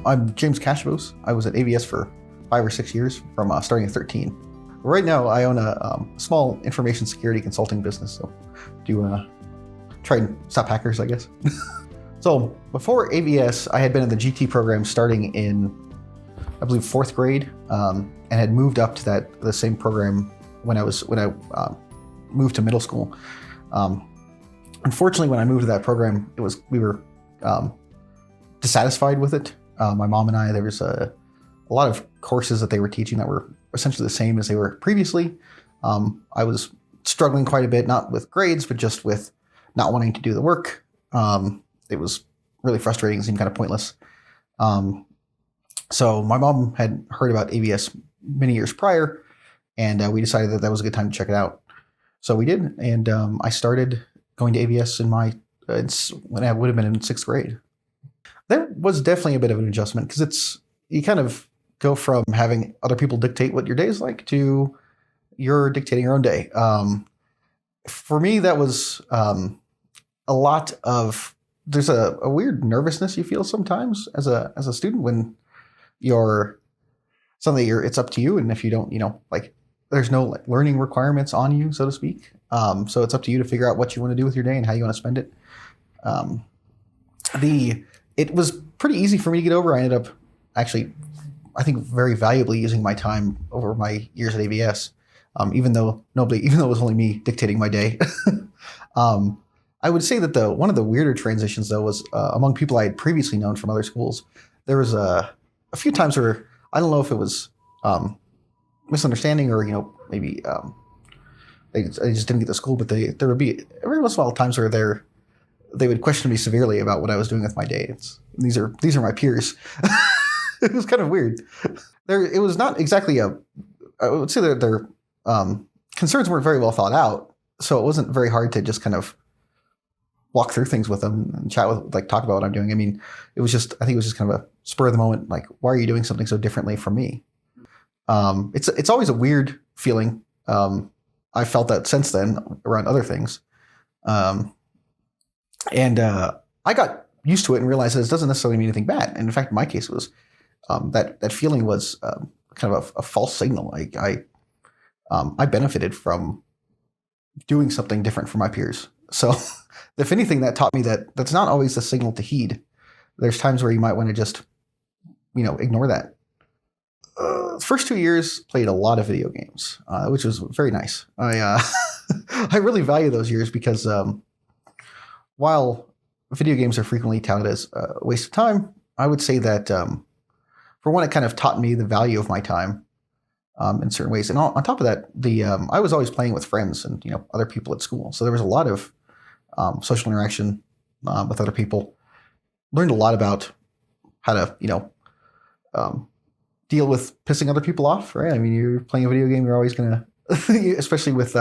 I'm James Kashevos. I was at AVS for 5 or 6 years from starting at 13. Right now, I own a small information security consulting business, so do try and stop hackers, I guess. So before AVS, I had been in the GT program starting in, I believe, 4th grade, and had moved up to the same program when I moved to middle school. Unfortunately, when I moved to that program, we were dissatisfied with it. My mom and I, there was a lot of courses that they were teaching that were essentially the same as they were previously. I was struggling quite a bit, not with grades, but just with not wanting to do the work. It was really frustrating and seemed kind of pointless. So my mom had heard about AVS many years prior, and we decided that was a good time to check it out. So we did, and I started going to AVS when I would have been in 6th grade. There was definitely a bit of an adjustment because you kind of go from having other people dictate what your day is like to you're dictating your own day. For me, that was a lot of, there's a weird nervousness you feel sometimes as a student when it's up to you. And if you don't, there's no learning requirements on you, so to speak. So it's up to you to figure out what you want to do with your day and how you want to spend it. It was pretty easy for me to get over. I ended up actually, I think, very valuably using my time over my years at AVS, even though it was only me dictating my day. I would say that one of the weirder transitions, though, was among people I had previously known from other schools. There was a few times where I don't know if it was misunderstanding or maybe they just didn't get to school, but there would be every once in a while times where they would question me severely about what I was doing with my day. These are my peers. It was kind of weird. It was not exactly I would say that their concerns weren't very well thought out, so it wasn't very hard to just kind of walk through things with them and chat with, talk about what I'm doing. I mean, I think it was just kind of a spur of the moment, why are you doing something so differently from me? It's always a weird feeling. I felt that since then around other things. And I got used to it and realized that it doesn't necessarily mean anything bad. And in fact, in my case, it was that feeling was kind of a false signal. I benefited from doing something different from my peers. So if anything, that taught me that that's not always the signal to heed. There's times where you might want to just, ignore that. First 2 years, played a lot of video games, which was very nice. I really value those years because while video games are frequently touted as a waste of time, I would say that for one, it kind of taught me the value of my time in certain ways. And on top of that, I was always playing with friends and other people at school, so there was a lot of social interaction with other people. Learned a lot about how to deal with pissing other people off, right? I mean, you're playing a video game, you're always gonna, especially with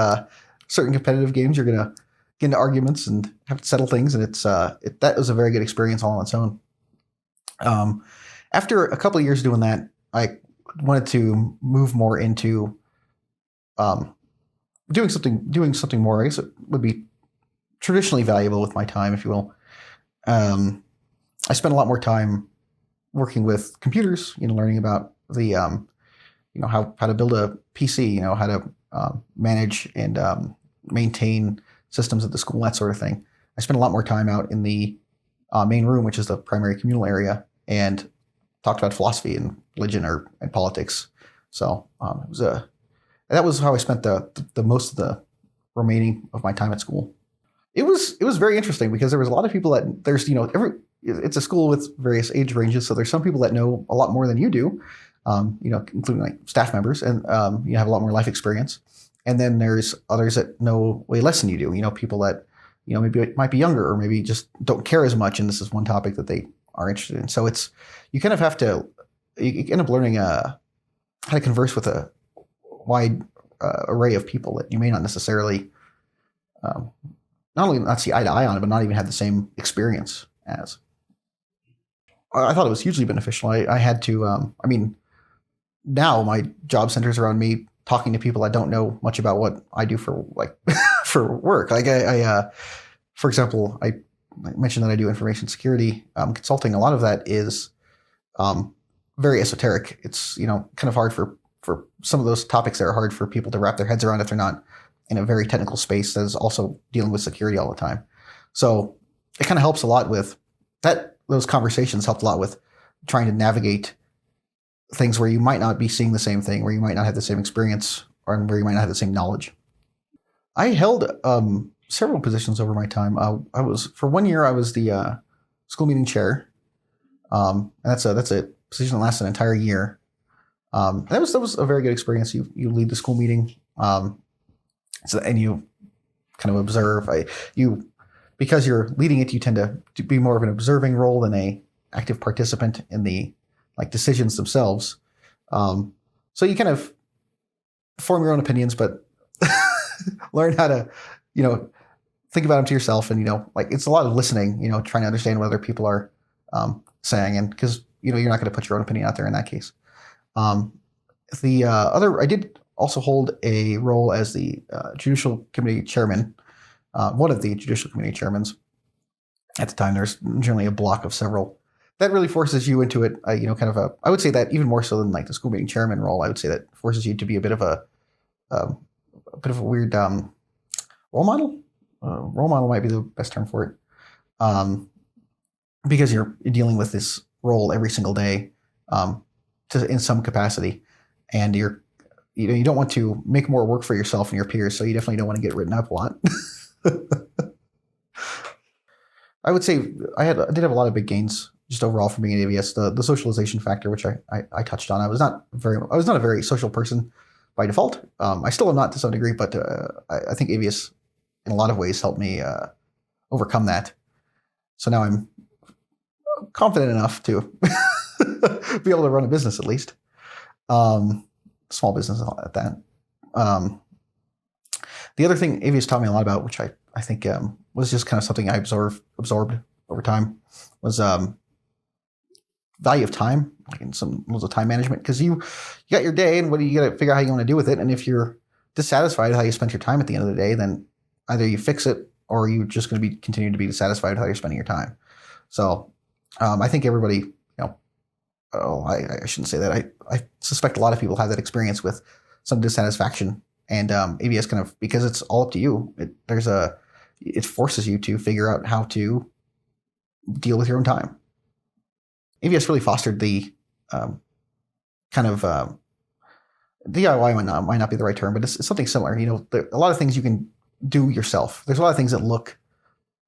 certain competitive games, you're gonna get into arguments and have to settle things, and that was a very good experience all on its own. After a couple of years doing that, I wanted to move more into doing something more, I guess it would be traditionally valuable with my time, if you will. I spent a lot more time working with computers, learning about the how to build a PC, how to manage and maintain systems at the school, that sort of thing. I spent a lot more time out in the main room, which is the primary communal area, and talked about philosophy and religion and politics. So that was how I spent the most of the remaining of my time at school. It was very interesting because there was a lot of people that it's a school with various age ranges, so there's some people that know a lot more than you do, including staff members, and you have a lot more life experience. And then there's others that know way less than you do. People that maybe might be younger or maybe just don't care as much, and this is one topic that they are interested in. So you kind of have to you end up learning how to converse with a wide array of people that you may not necessarily not only not see eye to eye on it, but not even have the same experience as. I thought it was hugely beneficial. I had to, now my job centers around me talking to people that don't know much about what I do for for work. For example, I mentioned that I do information security consulting. A lot of that is very esoteric. It's, kind of hard for some of those topics that are hard for people to wrap their heads around if they're not in a very technical space that is also dealing with security all the time. So it kind of helps a lot with that. Those conversations helped a lot with trying to navigate things where you might not be seeing the same thing, where you might not have the same experience, or where you might not have the same knowledge. I held several positions over my time. For 1 year, I was the school meeting chair. And that's a position that lasts an entire year. That was a very good experience. You lead the school meeting, and you kind of observe. Because you're leading it, you tend to be more of an observing role than a active participant in the decisions themselves. So you kind of form your own opinions, but learn how to, think about them to yourself. And, it's a lot of listening, trying to understand what other people are saying. And because, you're not going to put your own opinion out there in that case. I did also hold a role as the judicial committee chairman, one of the judicial committee chairmen. At the time, there's generally a block of several. That really forces you into it, I would say that even more so than the school meeting chairman role, I would say that forces you to be a bit of a weird role model. Role model might be the best term for it, because you're dealing with this role every single day, in some capacity, and you don't want to make more work for yourself and your peers, so you definitely don't want to get written up a lot. I would say I did have a lot of big gains just overall from being at AVS. The socialization factor, which I touched on, I was not a very social person by default. I still am not to some degree, but I think AVS in a lot of ways helped me overcome that. So now I'm confident enough to be able to run a business, at least small business at that. The other thing AVS taught me a lot about, which I think was just kind of something I absorbed over time, was value of time, in some rules of time management. Because you got your day, and you got to figure out how you want to do with it. And if you're dissatisfied with how you spent your time at the end of the day, then either you fix it or you're just going to be continuing to be dissatisfied with how you're spending your time. So I think everybody, I shouldn't say that. I suspect a lot of people have that experience with some dissatisfaction. And AVS kind of, because it's all up to you, it forces you to figure out how to deal with your own time. AVS really fostered the kind of DIY might not be the right term, but it's something similar. A lot of things you can do yourself. There's a lot of things that look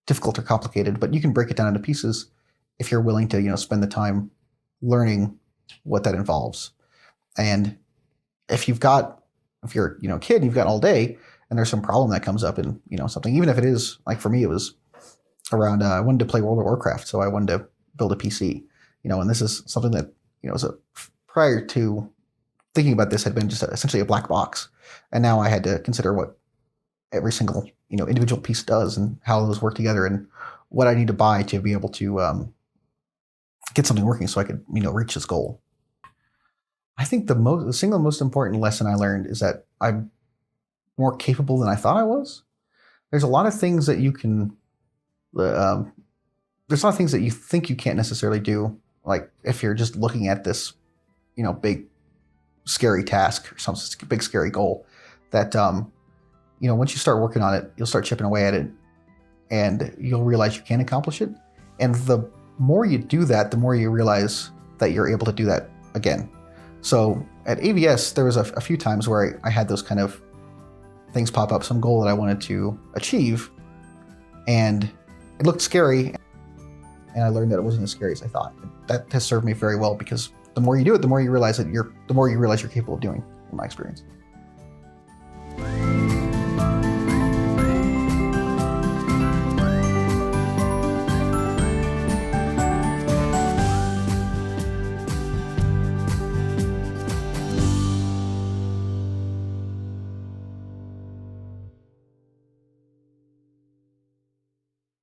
difficult or complicated, but you can break it down into pieces if you're willing to, spend the time learning what that involves. And if you're a kid and you've got all day and there's some problem that comes up and, something, even if it is, like for me, it was around, I wanted to play World of Warcraft. So I wanted to build a PC, and this is something that, prior to thinking about this had been just essentially a black box. And now I had to consider what every single, individual piece does and how those work together and what I need to buy to be able to get something working so I could, reach this goal. I think the single most important lesson I learned is that I'm more capable than I thought I was. There's a lot of things that you can, there's a lot of things that you think you can't necessarily do. Like if you're just looking at this, big scary task or some big scary goal that, once you start working on it, you'll start chipping away at it and you'll realize you can accomplish it. And the more you do that, the more you realize that you're able to do that again. So at AVS, there was a few times where I had those kind of things pop up, some goal that I wanted to achieve, and it looked scary, and I learned that it wasn't as scary as I thought. That has served me very well because the more you do it, the more you realize you're capable of doing, in my experience.